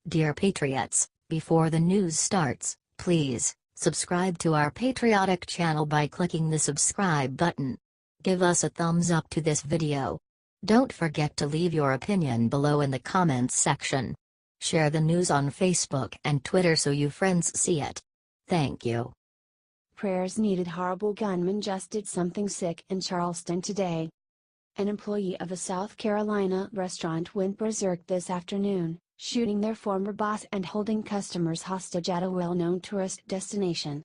Dear Patriots, before the news starts, please subscribe to our patriotic channel by clicking the subscribe button. Give us a thumbs up to this video. Don't forget to leave your opinion below in the comments section. Share the news on Facebook and Twitter so your friends see it. Thank you. Prayers needed. Horrible gunman just did something sick in Charleston today. An employee of a South Carolina restaurant went berserk this afternoon, shooting their former boss and holding customers hostage at a well-known tourist destination.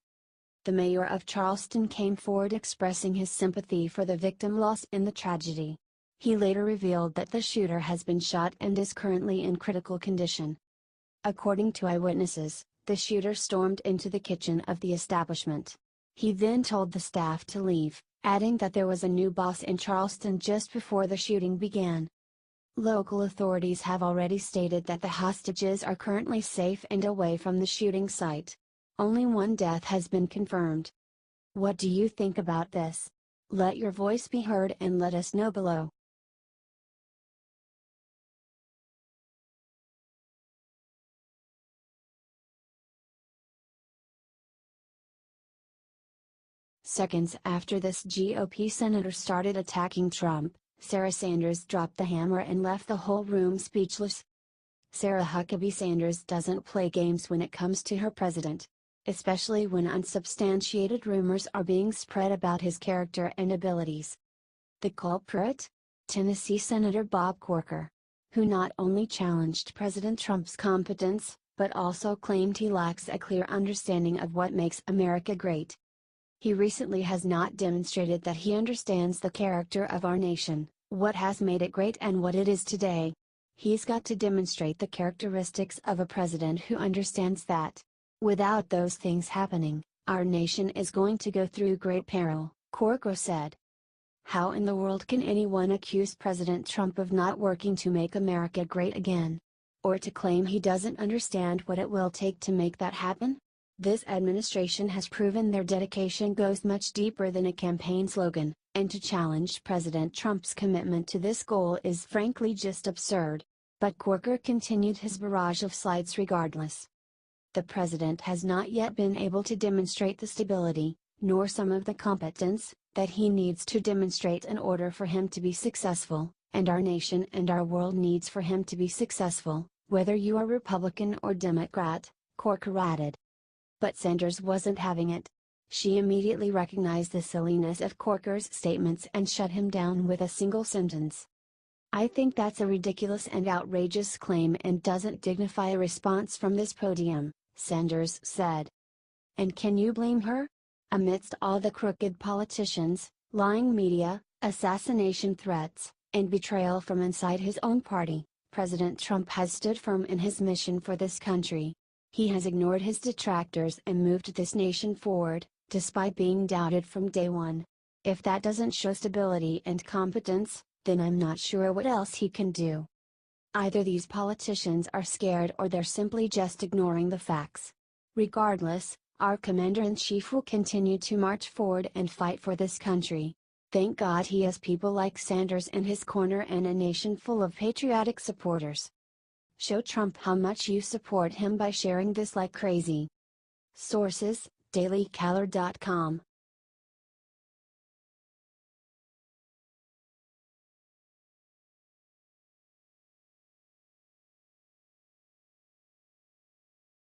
The mayor of Charleston came forward expressing his sympathy for the victim lost in the tragedy. He later revealed that the shooter has been shot and is currently in critical condition. According to eyewitnesses, the shooter stormed into the kitchen of the establishment. He then told the staff to leave, adding that there was a new boss in Charleston just before the shooting began. Local authorities have already stated that the hostages are currently safe and away from the shooting site. Only one death has been confirmed. What do you think about this? Let your voice be heard and let us know below. Seconds after this GOP senator started attacking Trump, Sarah Sanders dropped the hammer and left the whole room speechless. Sarah Huckabee Sanders doesn't play games when it comes to her president, especially when unsubstantiated rumors are being spread about his character and abilities. The culprit? Tennessee Senator Bob Corker, who not only challenged President Trump's competence, but also claimed he lacks a clear understanding of what makes America great. He recently has not demonstrated that he understands the character of our nation, what has made it great and what it is today. He's got to demonstrate the characteristics of a president who understands that. Without those things happening, our nation is going to go through great peril, Corker said. How in the world can anyone accuse President Trump of not working to make America great again? Or to claim he doesn't understand what it will take to make that happen? This administration has proven their dedication goes much deeper than a campaign slogan, and to challenge President Trump's commitment to this goal is frankly just absurd. But Corker continued his barrage of slides regardless. The president has not yet been able to demonstrate the stability, nor some of the competence, that he needs to demonstrate in order for him to be successful, and our nation and our world needs for him to be successful, whether you are Republican or Democrat, Corker added. But Sanders wasn't having it. She immediately recognized the silliness of Corker's statements and shut him down with a single sentence. I think that's a ridiculous and outrageous claim and doesn't dignify a response from this podium, Sanders said. And can you blame her? Amidst all the crooked politicians, lying media, assassination threats, and betrayal from inside his own party, President Trump has stood firm in his mission for this country. He has ignored his detractors and moved this nation forward, despite being doubted from day one. If that doesn't show stability and competence, then I'm not sure what else he can do. Either these politicians are scared or they're simply just ignoring the facts. Regardless, our Commander-in-Chief will continue to march forward and fight for this country. Thank God he has people like Sanders in his corner and a nation full of patriotic supporters. Show Trump how much you support him by sharing this like crazy. Sources: dailycaller.com.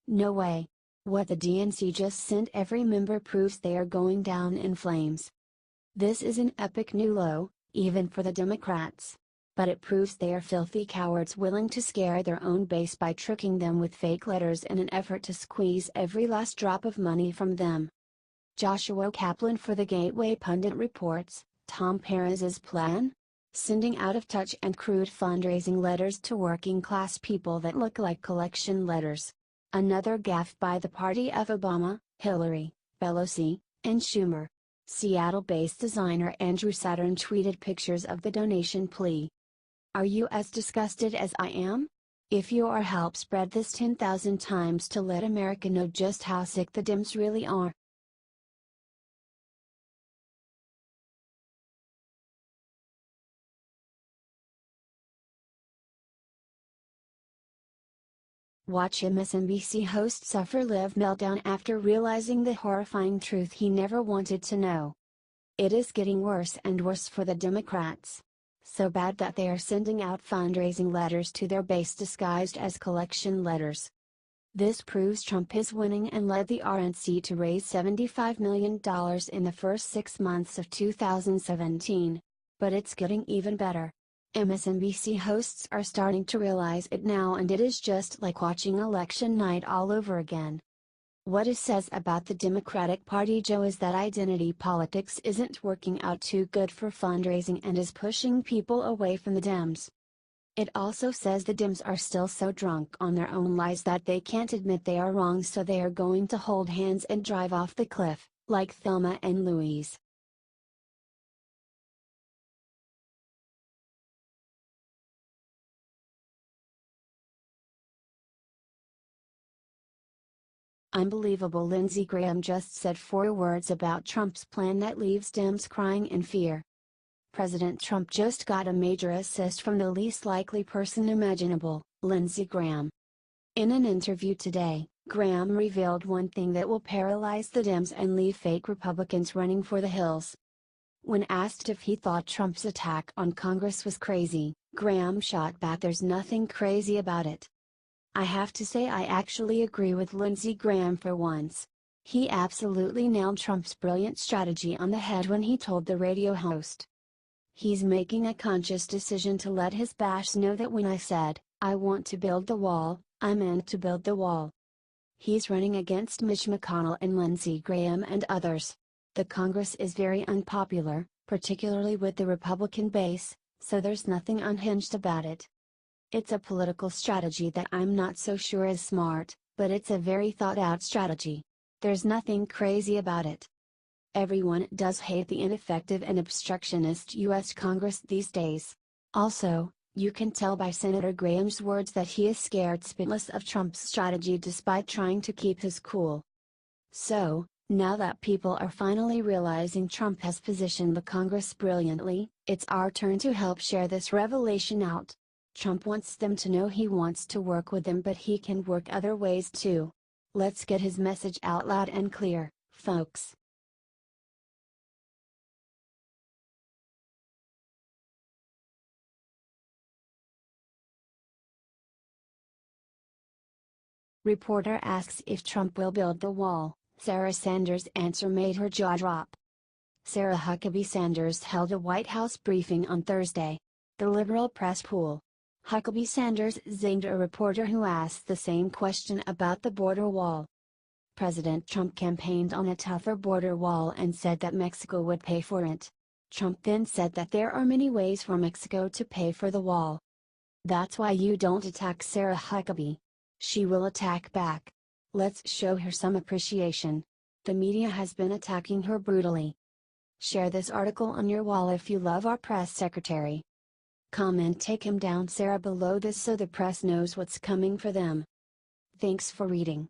No way. What the DNC just sent every member proves they are going down in flames. This is an epic new low, even for the Democrats. But it proves they are filthy cowards willing to scare their own base by tricking them with fake letters in an effort to squeeze every last drop of money from them. Joshua Kaplan for the Gateway Pundit reports, Tom Perez's plan? Sending out-of-touch and crude fundraising letters to working-class people that look like collection letters. Another gaffe by the party of Obama, Hillary, Pelosi, and Schumer. Seattle-based designer Andrew Saturn tweeted pictures of the donation plea. Are you as disgusted as I am? If you are, help spread this 10,000 times to let America know just how sick the Dems really are. Watch MSNBC host suffer live meltdown after realizing the horrifying truth he never wanted to know. It is getting worse and worse for the Democrats. So bad that they are sending out fundraising letters to their base disguised as collection letters. This proves Trump is winning and led the RNC to raise $75 million in the first 6 months of 2017. But it's getting even better. MSNBC hosts are starting to realize it now, and it is just like watching election night all over again. What it says about the Democratic Party, Joe, is that identity politics isn't working out too good for fundraising and is pushing people away from the Dems. It also says the Dems are still so drunk on their own lies that they can't admit they are wrong, so they are going to hold hands and drive off the cliff, like Thelma and Louise. Unbelievable. Lindsey Graham just said 4 words about Trump's plan that leaves Dems crying in fear. President Trump just got a major assist from the least likely person imaginable, Lindsey Graham. In an interview today, Graham revealed one thing that will paralyze the Dems and leave fake Republicans running for the hills. When asked if he thought Trump's attack on Congress was crazy, Graham shot back, "There's nothing crazy about it. I have to say I actually agree with Lindsey Graham for once. He absolutely nailed Trump's brilliant strategy on the head when he told the radio host. He's making a conscious decision to let his base know that when I said, I want to build the wall, I meant to build the wall." He's running against Mitch McConnell and Lindsey Graham and others. The Congress is very unpopular, particularly with the Republican base, so there's nothing unhinged about it. It's a political strategy that I'm not so sure is smart, but it's a very thought-out strategy. There's nothing crazy about it. Everyone does hate the ineffective and obstructionist U.S. Congress these days. Also, you can tell by Senator Graham's words that he is scared spitless of Trump's strategy despite trying to keep his cool. So, now that people are finally realizing Trump has positioned the Congress brilliantly, it's our turn to help share this revelation out. Trump wants them to know he wants to work with them, but he can work other ways too. Let's get his message out loud and clear, folks. Reporter asks if Trump will build the wall. Sarah Sanders' answer made her jaw drop. Sarah Huckabee Sanders held a White House briefing on Thursday. The liberal press pool. Huckabee Sanders zinged a reporter who asked the same question about the border wall. President Trump campaigned on a tougher border wall and said that Mexico would pay for it. Trump then said that there are many ways for Mexico to pay for the wall. That's why you don't attack Sarah Huckabee. She will attack back. Let's show her some appreciation. The media has been attacking her brutally. Share this article on your wall if you love our press secretary. Comment "Take him down Sarah" below this so the press knows what's coming for them. Thanks for reading.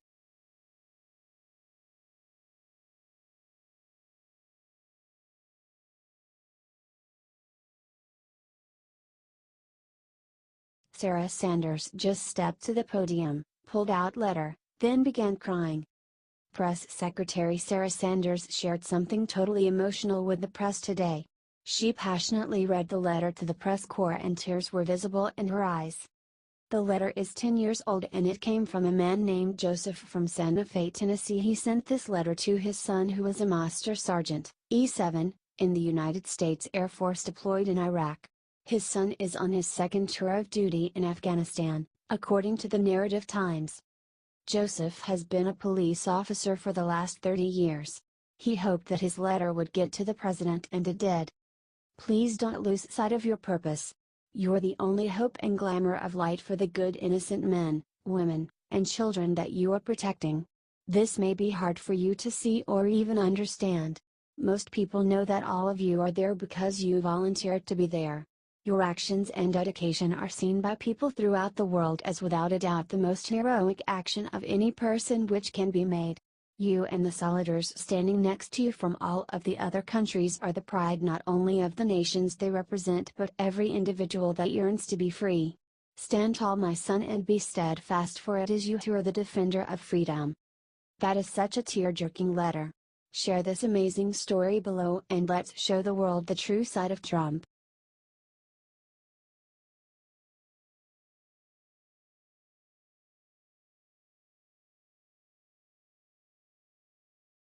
Sarah Sanders just stepped to the podium, pulled out letter, then began crying. Press Secretary Sarah Sanders shared something totally emotional with the press today. She passionately read the letter to the press corps and tears were visible in her eyes. The letter is 10 years old and it came from a man named Joseph from Santa Fe, Tennessee. He sent this letter to his son, who was a Master Sergeant, E7, in the United States Air Force deployed in Iraq. His son is on his second tour of duty in Afghanistan, according to the Narrative Times. Joseph has been a police officer for the last 30 years. He hoped that his letter would get to the president, and it did. Please don't lose sight of your purpose. You're the only hope and glamour of light for the good innocent men, women, and children that you are protecting. This may be hard for you to see or even understand. Most people know that all of you are there because you volunteered to be there. Your actions and dedication are seen by people throughout the world as without a doubt the most heroic action of any person which can be made. You and the soldiers standing next to you from all of the other countries are the pride not only of the nations they represent but every individual that yearns to be free. Stand tall, my son, and be steadfast, for it is you who are the defender of freedom. That is such a tear-jerking letter. Share this amazing story below and let's show the world the true side of Trump.